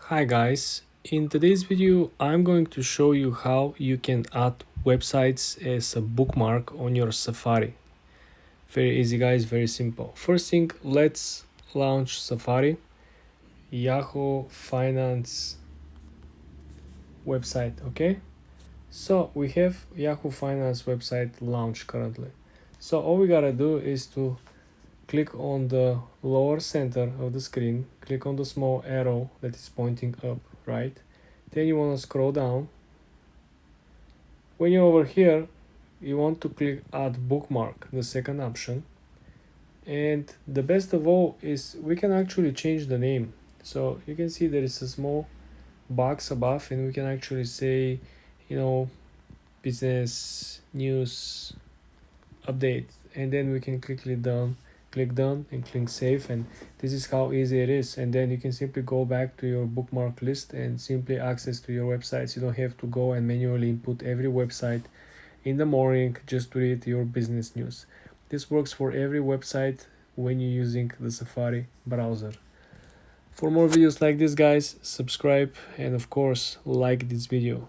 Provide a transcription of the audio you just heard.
Hi guys, in today's video I'm going to show you how you can add websites as a bookmark on your Safari. Very easy guys, very simple. First thing, let's launch Safari. Yahoo Finance website, okay? So we have Yahoo Finance website launched currently. So all we gotta do is to click on the lower center of the screen, click on the small arrow that is pointing up, right? Then you want to scroll down. When you're over here, you want to click add bookmark, the second option. And the best of all is we can actually change the name. So you can see there is a small box above and we can actually say, business news update, and then we can click done and click save, and this is how easy it is. And then you can simply go back to your bookmark list and simply access to your websites. You don't have to go and manually input every website in the morning just to read your business news. This works for every website when you're using the Safari browser. For more videos like this guys, subscribe and of course like this video.